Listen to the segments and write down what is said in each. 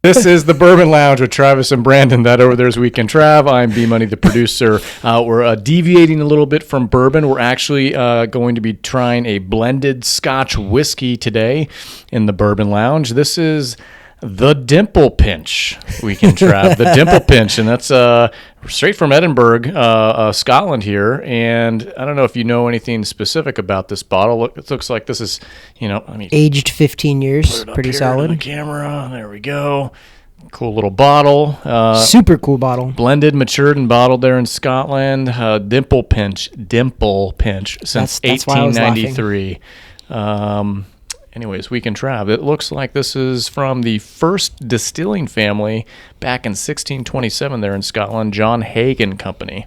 This is the Bourbon Lounge with Travis and Brandon. That over there is Weekend Trav. I'm B-Money, the producer. We're deviating a little bit from bourbon. We're actually going to be trying a blended Scotch whiskey today in the Bourbon Lounge. This is the Dimple Pinch, Weekend Trav. The Dimple Pinch, and that's straight from Edinburgh, Scotland here. And I don't know if you know anything specific about this bottle. It looks like this is, aged 15 years, pretty solid. On the camera, there we go. Cool little bottle. Super cool bottle. Blended, matured, and bottled there in Scotland. Dimple Pinch since that's why I was 1893. Anyways, Weekend Trav. It looks like this is from the first distilling family back in 1627 there in Scotland, John Hagen Company.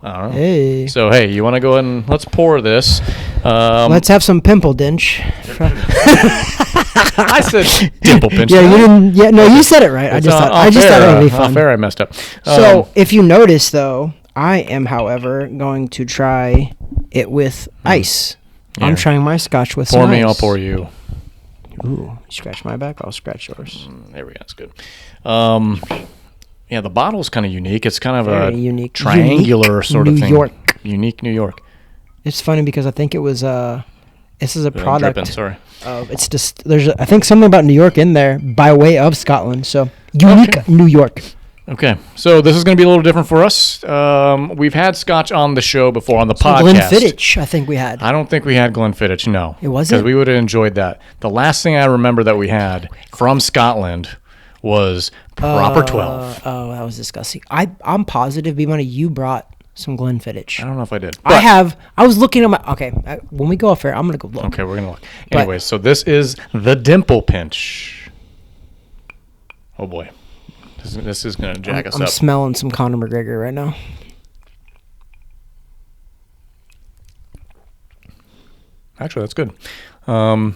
I don't know. Hey. So, hey, you want to go ahead and let's pour this. Let's have some pimple dinch. I said dimple pinch. Yeah, you didn't. Yeah, no, you said it right. I just thought it would be fun. Fair, I messed up. So, if you notice, though, I am, however, going to try it with ice. Yeah. I'm trying my Scotch with pour some me, ice. I'll pour you. Ooh, scratch my back, I'll scratch yours. There we go. That's good. Yeah, the bottle's kind of unique. It's kind of Very a unique. triangular sort of thing. Unique New York. It's funny because I think it was this is a product. Dripping, sorry. It's just there's I think something about New York in there by way of Scotland. So unique New York. Okay, so this is going to be a little different for us. We've had Scotch on the show before on the podcast. Glenfiddich, I think we had. I don't think we had Glenfiddich, no. It wasn't? Because we would have enjoyed that. The last thing I remember that we had from Scotland was Proper 12. Oh, that was disgusting. I'm positive, B-Money, you brought some Glenfiddich. I don't know if I did. I was looking at my... Okay, when we go off air, I'm going to go look. Okay, we're going to look. Anyways, so this is the Dimple Pinch. Oh, boy. This is going to jack us up. I'm smelling some Conor McGregor right now. Actually, that's good. I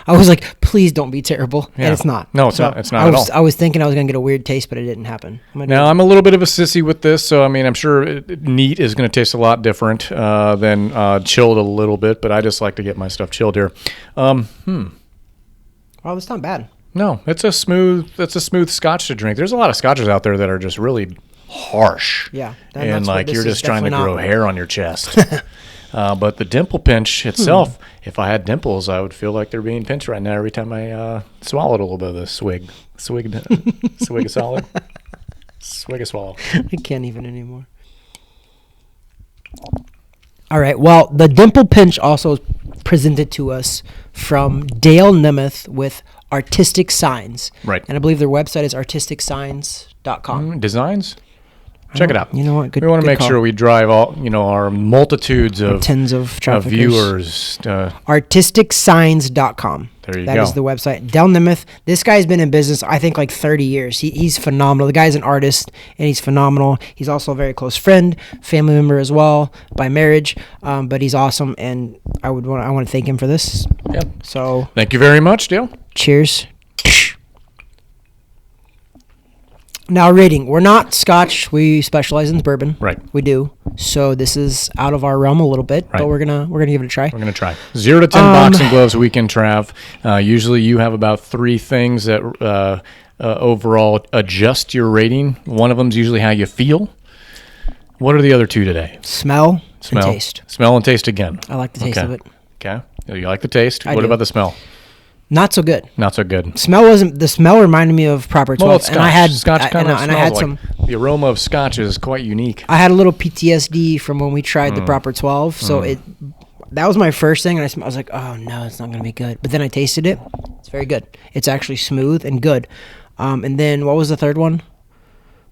was like, please don't be terrible, Yeah. and it's not. No, it's not. It's not at all. I was thinking I was gonna get a weird taste, but it didn't happen. Now I'm a little bit of a sissy with this, so I mean, I'm sure neat is going to taste a lot different than chilled a little bit, but I just like to get my stuff chilled here. Wow, that's not bad. No, it's a smooth Scotch to drink. There's a lot of Scotches out there that are just really harsh. Yeah, and like you're just trying to grow hair on your chest. But the Dimple Pinch itself, if I had dimples, I would feel like they're being pinched right now every time I swallowed a little bit of the swig of solid, swig of swallow. I can't even anymore. All right. Well, the Dimple Pinch also is presented to us from Dale Nemeth with Artistic Signs. Right. And I believe their website is artisticsigns.com. Designs? Check it out. You know what? We want to make sure we drive all, our multitudes of tens of viewers. Artisticsigns.com. There you go. That is the website. Dale Nemeth. This guy's been in business, I think, like 30 years. He's phenomenal. The guy's an artist, and he's phenomenal. He's also a very close friend, family member as well by marriage. But he's awesome, and I want to thank him for this. Yeah. So thank you very much, Dale. Cheers. Now, rating. We're not Scotch. We specialize in bourbon. Right. We do. So this is out of our realm a little bit, but we're gonna give it a try. We're gonna try 0 to 10 boxing gloves Weekend Trav. Usually, you have about 3 things that overall adjust your rating. One of them is usually how you feel. What are the other 2 today? Smell and taste. Smell and taste again. I like the taste of it. Okay. You like the taste. I What do. about the smell? Not so good. Not so good. The smell reminded me of Proper 12, Well, it's Scotch. and I had Scotch kind of and I had smells like the aroma of Scotch is quite unique. I had a little PTSD from when we tried the Proper 12, so that was my first thing, and I was like, oh no, it's not gonna be good. But then I tasted it; it's very good. It's actually smooth and good. And then what was the third one?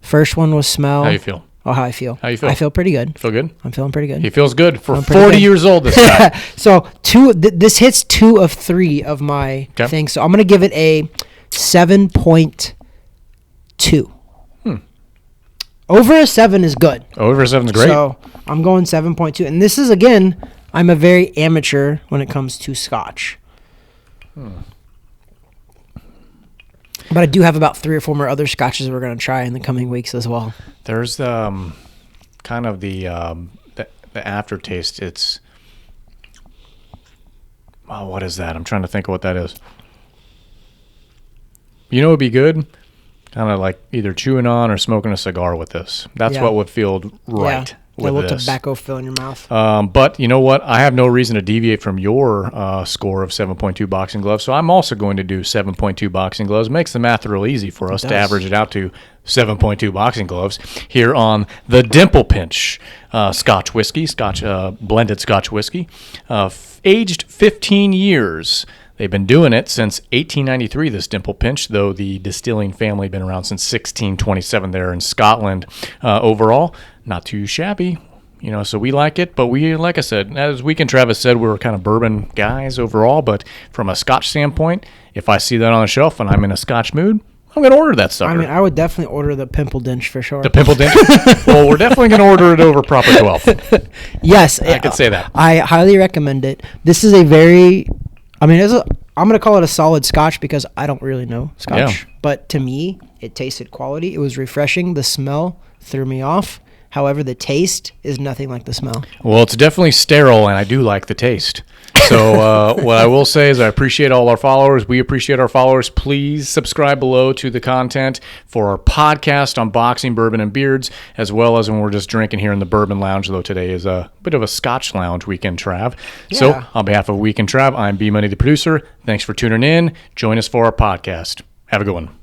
First one was smell. How you feel? Oh, how I feel. How you feel? I feel pretty good. Feel good? I'm feeling pretty good. He feels good for pretty 40 good. years old. This guy. So this hits 2 of 3 of my things. So I'm gonna give it a 7.2. Over a 7 is good. Over a 7 is great. So I'm going 7.2, and this is again. I'm a very amateur when it comes to Scotch. But I do have about 3 or 4 more other Scotches we're going to try in the coming weeks as well. There's kind of the aftertaste. It's what is that? I'm trying to think of what that is. You know what would be good? Kind of like either chewing on or smoking a cigar with this. That's what would feel right with a little this. tobacco fill in your mouth. But you know what? I have no reason to deviate from your score of 7.2 boxing gloves, so I'm also going to do 7.2 boxing gloves. Makes the math real easy for us to average it out to 7.2 boxing gloves here on the Dimple Pinch Scotch whiskey, blended Scotch whiskey, aged 15 years. They've been doing it since 1893, this Dimple Pinch, though the distilling family been around since 1627 there in Scotland. Overall, not too shabby, so we like it. But we, like I said, as Weekend Travis said, we were kind of bourbon guys overall. But from a Scotch standpoint, if I see that on the shelf and I'm in a Scotch mood, I'm going to order that sucker. I mean, I would definitely order the Pimple Dinch for sure. The Pimple Dinch? Well, we're definitely going to order it over Proper 12. Yes. I could say that. I highly recommend it. This is a very... I'm going to call it a solid Scotch because I don't really know Scotch. Yeah. But to me, it tasted quality. It was refreshing. The smell threw me off. However, the taste is nothing like the smell. Well, it's definitely sterile, and I do like the taste. So what I will say is I appreciate all our followers. We appreciate our followers. Please subscribe below to the content for our podcast on boxing, bourbon, and beards, as well as when we're just drinking here in the Bourbon Lounge, though today is a bit of a Scotch lounge, Weekend Trav. Yeah. So on behalf of Weekend Trav, I'm B Money, the producer. Thanks for tuning in. Join us for our podcast. Have a good one.